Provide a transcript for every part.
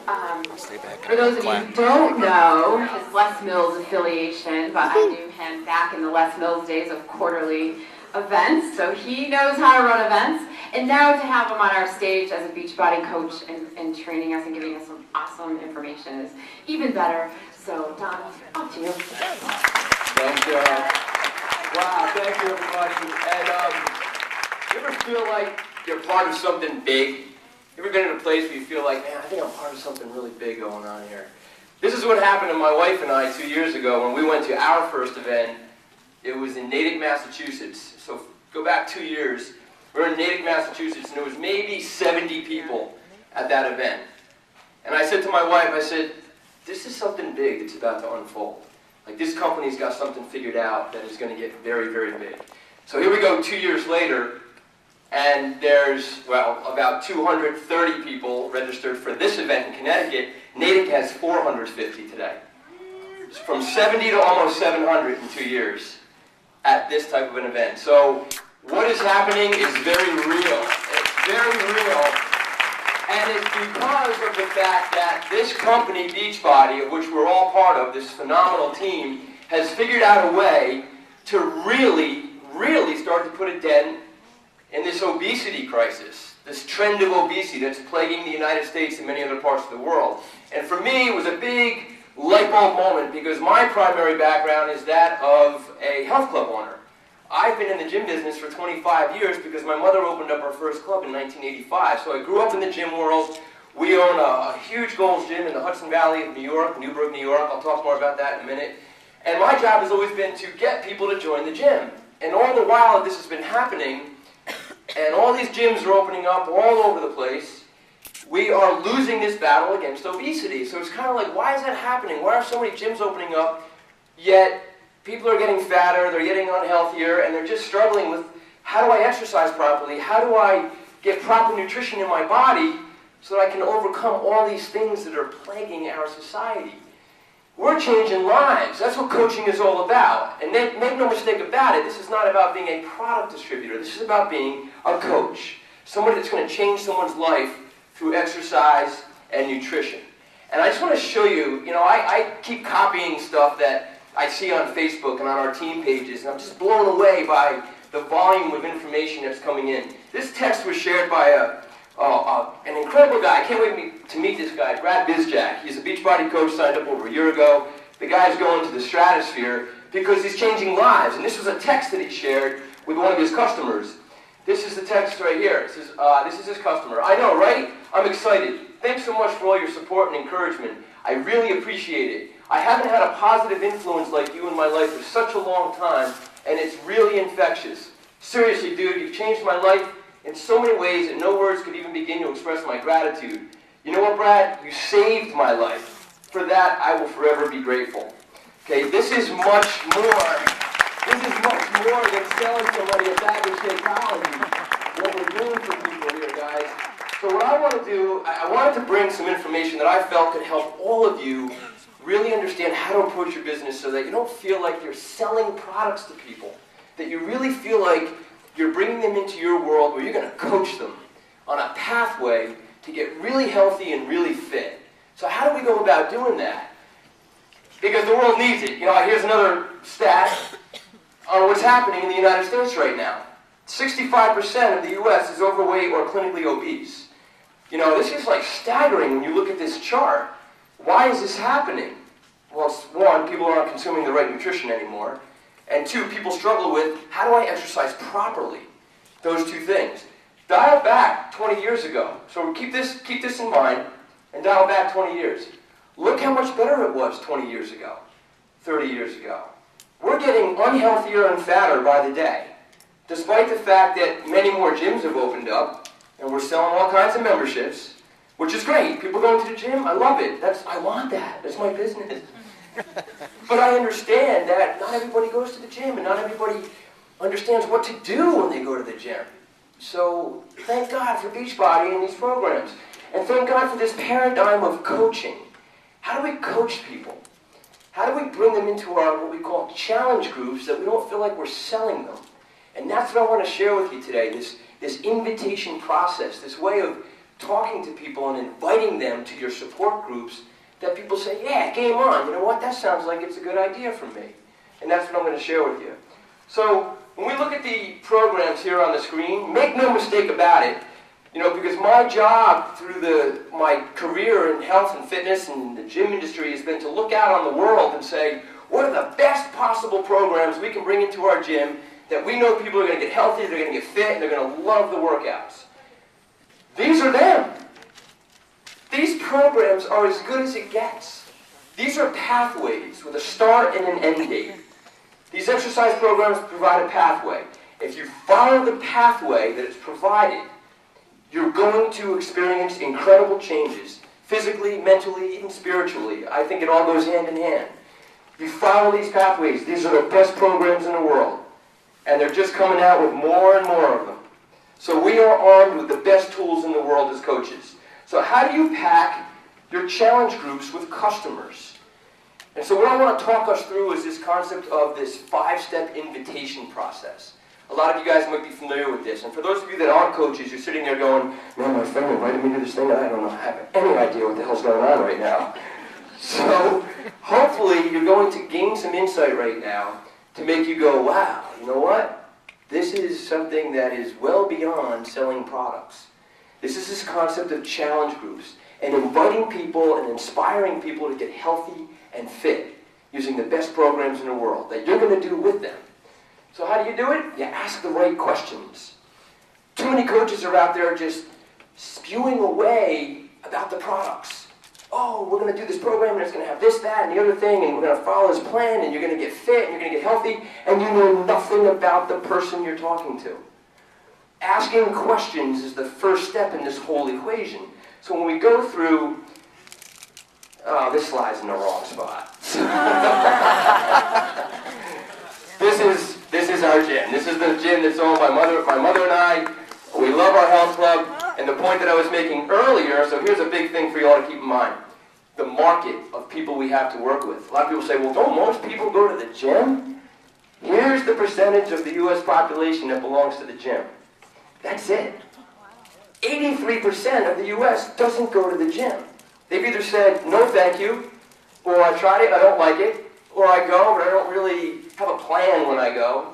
For those of you who don't know his Les Mills affiliation, but I knew him back in the Les Mills days of quarterly events, so he knows how to run events. And now to have him on our stage as a Beachbody coach and training us and giving us some awesome information is even better. So, Don, off to you. Thank you. Wow, thank you, everybody. And you ever feel like you're part of something big? You ever been in a place where you feel like, man, I think I'm part of something really big going on here? This is what happened to my wife and I 2 years ago when we went to our first event. It was in Natick, Massachusetts. So go back 2 years. We were in Natick, Massachusetts, and there was maybe 70 people at that event. And I said to my wife, I said, this is something big that's about to unfold. Like, this company's got something figured out that is going to get very, very big. So here we go 2 years later, and there's, well, about 230 people registered for this event in Connecticut. Natick has 450 today. It's from 70 to almost 700 in 2 years at this type of an event. So what is happening is very real. It's very real. And it's because of the fact that this company, Beachbody, of which we're all part of, this phenomenal team, has figured out a way to really, really start to put a dent in this obesity crisis, this trend of obesity that's plaguing the United States and many other parts of the world. And for me, it was a big light bulb moment because my primary background is that of a health club owner. I've been in the gym business for 25 years because my mother opened up our first club in 1985. So I grew up in the gym world. We own a huge Gold's Gym in the Hudson Valley of New York, Newburgh, New York. I'll talk more about that in a minute. And my job has always been to get people to join the gym. And all the while this has been happening, and all these gyms are opening up all over the place, we are losing this battle against obesity. So it's kind of like, why is that happening? Why are so many gyms opening up, yet people are getting fatter, they're getting unhealthier, and they're just struggling with, how do I exercise properly? How do I get proper nutrition in my body so that I can overcome all these things that are plaguing our society? We're changing lives. That's what coaching is all about. And make no mistake about it, this is not about being a product distributor. This is about being a coach. Somebody that's going to change someone's life through exercise and nutrition. And I just want to show you, I keep copying stuff that I see on Facebook and on our team pages, and I'm just blown away by the volume of information that's coming in. This text was shared by an incredible guy. I can't wait to meet this guy, Brad Bizjack. He's a Beachbody coach, signed up over a year ago. The guy's going to the stratosphere because he's changing lives. And this was a text that he shared with one of his customers. This is the text right here. It says, this is his customer. I know, right? I'm excited. Thanks so much for all your support and encouragement. I really appreciate it. I haven't had a positive influence like you in my life for such a long time, and it's really infectious. Seriously, dude, you've changed my life in so many ways that no words could even begin to express my gratitude. You know what, Brad? You saved my life. For that, I will forever be grateful. Okay, this is much more. This is much more than selling somebody a bag of Shakeology. What we're doing for people here, guys. So what I want to do, I wanted to bring some information that I felt could help all of you really understand how to approach your business so that you don't feel like you're selling products to people. That you really feel like you're bringing them into your world where you're going to coach them on a pathway to get really healthy and really fit. So how do we go about doing that? Because the world needs it. Here's another stat on what's happening in the United States right now. 65% of the U.S. is overweight or clinically obese. This is like staggering when you look at this chart. Why is this happening? Well, one, people aren't consuming the right nutrition anymore. And two, people struggle with, how do I exercise properly? Those two things. Dial back 20 years ago. So keep this in mind and dial back 20 years. Look how much better it was 20 years ago, 30 years ago. We're getting unhealthier and fatter by the day, despite the fact that many more gyms have opened up and we're selling all kinds of memberships, which is great. People going to the gym, I love it. I want that. That's my business. But I understand that not everybody goes to the gym and not everybody understands what to do when they go to the gym. So thank God for Beachbody and these programs. And thank God for this paradigm of coaching. How do we coach people? How do we bring them into our, what we call challenge groups, that we don't feel like we're selling them? And that's what I want to share with you today, this invitation process, this way of talking to people and inviting them to your support groups that people say, yeah, game on. You know what? That sounds like it's a good idea for me. And that's what I'm going to share with you. So when we look at the programs here on the screen, make no mistake about it, because my job through my career in health and fitness and the gym industry has been to look out on the world and say, what are the best possible programs we can bring into our gym that we know people are going to get healthy, they're going to get fit, and they're going to love the workouts. These are them. These programs are as good as it gets. These are pathways with a start and an end date. These exercise programs provide a pathway. If you follow the pathway that is provided, you're going to experience incredible changes, physically, mentally, even spiritually. I think it all goes hand in hand. You follow these pathways. These are the best programs in the world. And they're just coming out with more and more of them. So we are armed with the best tools in the world as coaches. So how do you pack your challenge groups with customers? And so what I want to talk us through is this concept of this 5-step invitation process. A lot of you guys might be familiar with this. And for those of you that aren't coaches, you're sitting there going, man, my friend invited me to this thing and I don't have any idea what the hell's going on right now. So hopefully you're going to gain some insight right now to make you go, wow, you know what? This is something that is well beyond selling products. This is this concept of challenge groups and inviting people and inspiring people to get healthy and fit using the best programs in the world that you're going to do with them. So how do you do it? You ask the right questions. Too many coaches are out there just spewing away about the products. Oh, we're going to do this program and it's going to have this, that, and the other thing, and we're going to follow this plan, and you're going to get fit, and you're going to get healthy, and you know nothing about the person you're talking to. Asking questions is the first step in this whole equation. So when we go through, this slide's in the wrong spot. This is our gym. This is the gym that's owned by my mother and I. We love our health club. And the point that I was making earlier, so here's a big thing for you all to keep in mind. The market of people we have to work with. A lot of people say, well, don't most people go to the gym? Here's the percentage of the U.S. population that belongs to the gym. That's it. 83% of the U.S. doesn't go to the gym. They've either said, no thank you, or I tried it, I don't like it, or I go, but I don't really have a plan when I go.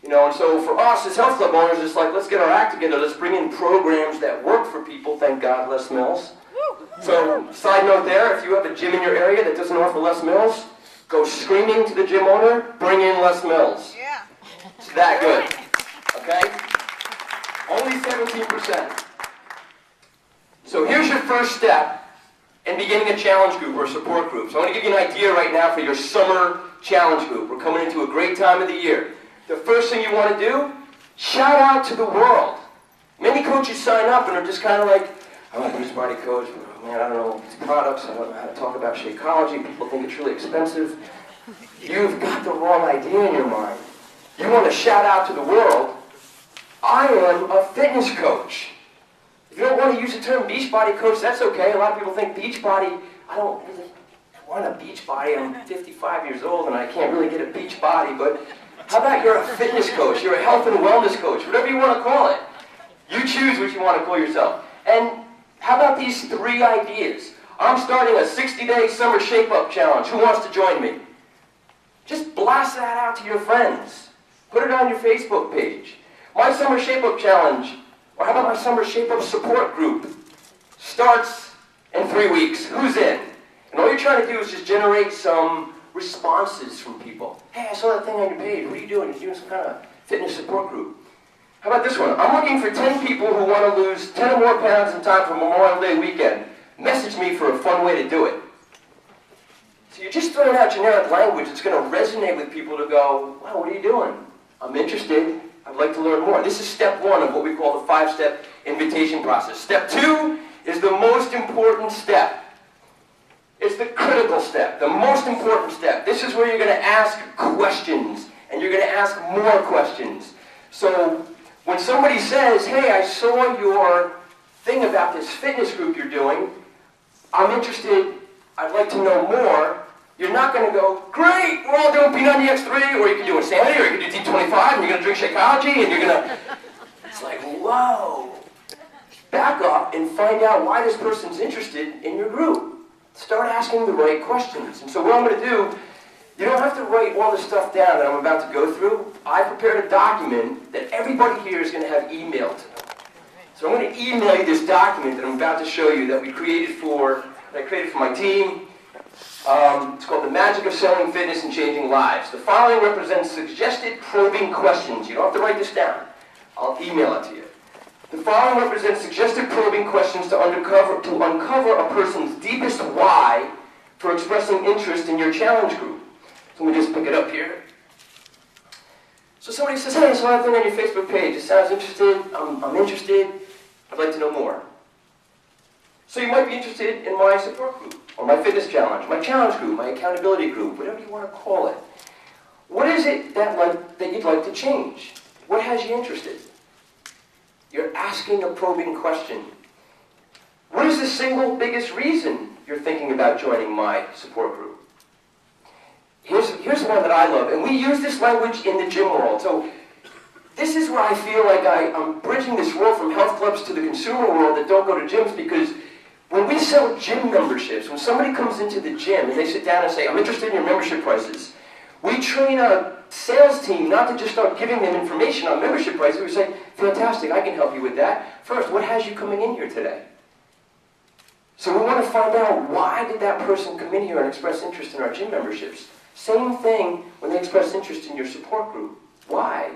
And so for us as health club owners, it's like, let's get our act together. Let's bring in programs that work for people. Thank God, Les Mills. So, side note there, if you have a gym in your area that doesn't offer Les Mills, go screaming to the gym owner, bring in Les Mills. Yeah. It's that good. Okay? Only 17%. So here's your first step in beginning a challenge group or a support group. So I want to give you an idea right now for your summer challenge group. We're coming into a great time of the year. The first thing you want to do, shout out to the world. Many coaches sign up and are just kind of like, I'm a Beachbody coach, but man, I don't know these products, I don't know how to talk about Shakeology, people think it's really expensive. You've got the wrong idea in your mind. You want to shout out to the world, I am a fitness coach. If you don't want to use the term Beachbody coach, that's okay. A lot of people think Beachbody, I don't really want a Beachbody. I'm 55 years old and I can't really get a Beachbody, but how about you're a fitness coach, you're a health and wellness coach, whatever you want to call it. You choose what you want to call yourself. And how about these 3 ideas? I'm starting a 60-day summer shape-up challenge. Who wants to join me? Just blast that out to your friends. Put it on your Facebook page. My summer shape-up challenge, or how about my summer shape-up support group, starts in 3 weeks. Who's in? And all you're trying to do is just generate some responses from people. Hey, I saw that thing on your page. What are you doing? You're doing some kind of fitness support group. How about this one? I'm looking for 10 people who want to lose 10 or more pounds in time for Memorial Day weekend. Message me for a fun way to do it. So you're just throwing out generic language that's going to resonate with people to go, wow, what are you doing? I'm interested. I'd like to learn more. This is step 1 of what we call the 5-step invitation process. Step 2 is the most important step. It's the critical step, the most important step. This is where you're going to ask questions, and you're going to ask more questions. So when somebody says, hey, I saw your thing about this fitness group you're doing, I'm interested, I'd like to know more, you're not going to go, great, we're all doing P90X3, or you can do Insanity, or you can do T25, and you're going to drink Shakeology, and you're going to, it's like, whoa. back up and find out why this person's interested in your group. Start asking the right questions. And so what I'm going to do, you don't have to write all the stuff down that I'm about to go through. I prepared a document that everybody here is going to have emailed to them. So I'm going to email you this document that I'm about to show you that I created for my team. It's called The Magic of Selling Fitness and Changing Lives. The following represents suggested probing questions. You don't have to write this down. I'll email it to you. The following represents suggested probing questions to uncover a person's deepest why for expressing interest in your challenge group. So let me just pick it up here. So somebody says, hey, I saw that thing on your Facebook page. It sounds interesting. I'm interested. I'd like to know more. So you might be interested in my support group, or my fitness challenge, my challenge group, my accountability group, whatever you want to call it. What is it that you'd like to change? What has you interested? You're asking a probing question. What is the single biggest reason you're thinking about joining my support group? Here's one that I love, and we use this language in the gym world. So this is where I feel like I'm bridging this world from health clubs to the consumer world that don't go to gyms, because when we sell gym memberships, when somebody comes into the gym and they sit down and say, I'm interested in your membership prices, we train a sales team not to just start giving them information on membership prices. We say, fantastic, I can help you with that. First, what has you coming in here today? So we want to find out, why did that person come in here and express interest in our gym memberships? Same thing when they express interest in your support group. Why?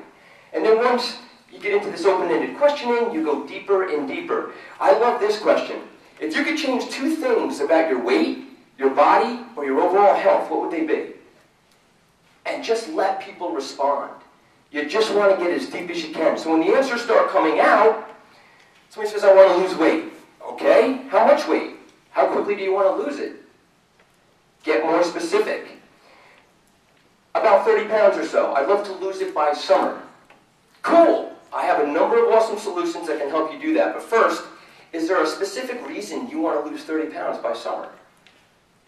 And then once you get into this open-ended questioning, you go deeper and deeper. I love this question. If you could change 2 things about your weight, your body, or your overall health, what would they be? And just let people respond. You just want to get as deep as you can. So when the answers start coming out, somebody says, I want to lose weight. Okay, how much weight? How quickly do you want to lose it? Get more specific. About 30 pounds or so. I'd love to lose it by summer. Cool. I have a number of awesome solutions that can help you do that. But first, is there a specific reason you want to lose 30 pounds by summer?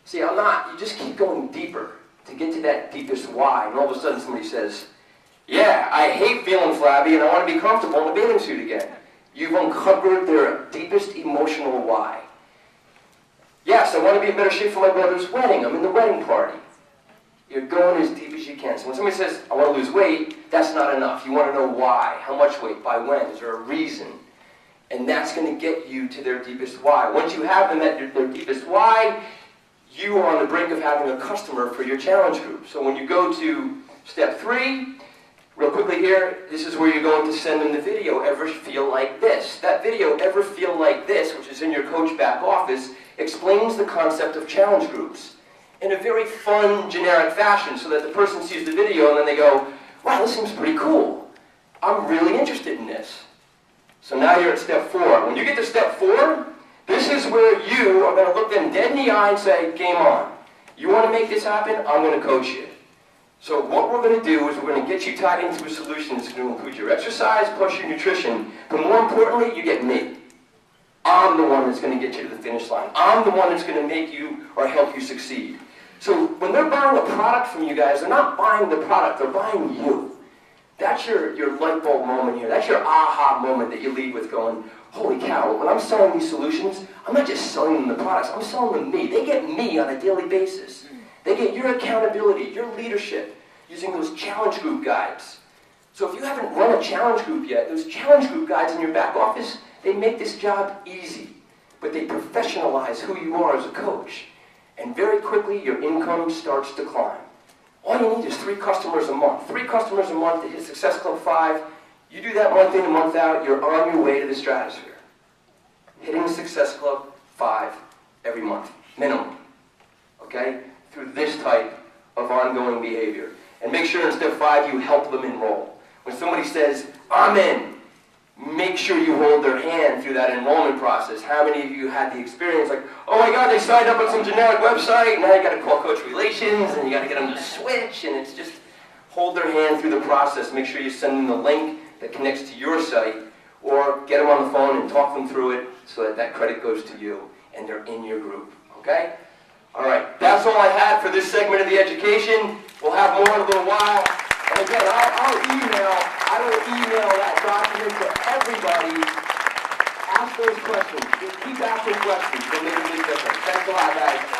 See, I'm not. You just keep going deeper to get to that deepest why. And all of a sudden somebody says, yeah, I hate feeling flabby and I want to be comfortable in a bathing suit again. You've uncovered their deepest emotional why. Yes, I want to be in better shape for my brother's wedding. I'm in the wedding party. You're going as deep as you can. So when somebody says, I want to lose weight, that's not enough. You want to know why. How much weight? By when? Is there a reason? And that's going to get you to their deepest why. Once you have them at their deepest why, you are on the brink of having a customer for your challenge group. So when you go to step 3, real quickly here, this is where you're going to send them the video, Ever Feel Like This. That video, Ever Feel Like This, which is in your coach back office, explains the concept of challenge groups in a very fun, generic fashion, so that the person sees the video and then they go, wow, this seems pretty cool. I'm really interested in this. So now you're at step 4. When you get to step 4, this is where you are going to look them dead in the eye and say, game on. You want to make this happen? I'm going to coach you. So what we're going to do is we're going to get you tied into a solution that's going to include your exercise plus your nutrition. But more importantly, you get me. I'm the one that's going to get you to the finish line. I'm the one that's going to make you or help you succeed. So when they're buying a product from you guys, they're not buying the product, they're buying you. That's your light bulb moment here. That's your aha moment that you leave with going, holy cow, when I'm selling these solutions, I'm not just selling them the products, I'm selling them me. They get me on a daily basis. They get your accountability, your leadership, using those challenge group guides. So if you haven't run a challenge group yet, those challenge group guides in your back office, they make this job easy. But they professionalize who you are as a coach. And very quickly, your income starts to climb. All you need is 3 customers a month. 3 customers a month to hit Success Club 5. You do that month in and month out, you're on your way to the stratosphere. Hitting Success Club 5 every month, minimum. Okay? Through this type of ongoing behavior. And make sure in step 5 you help them enroll. When somebody says, I'm in, make sure you hold their hand through that enrollment process. How many of you had the experience like, oh my God, they signed up on some generic website, now you got to call Coach Relations, and you got to get them to switch, and it's just hold their hand through the process. Make sure you send them the link that connects to your site, or get them on the phone and talk them through it so that that credit goes to you, and they're in your group, okay? All right, that's all I had for this segment of the education. We'll have more in a little while. And again, I will email that document to everybody Ask those questions. Just keep asking questions. It'll make a big difference. Thanks a lot, guys.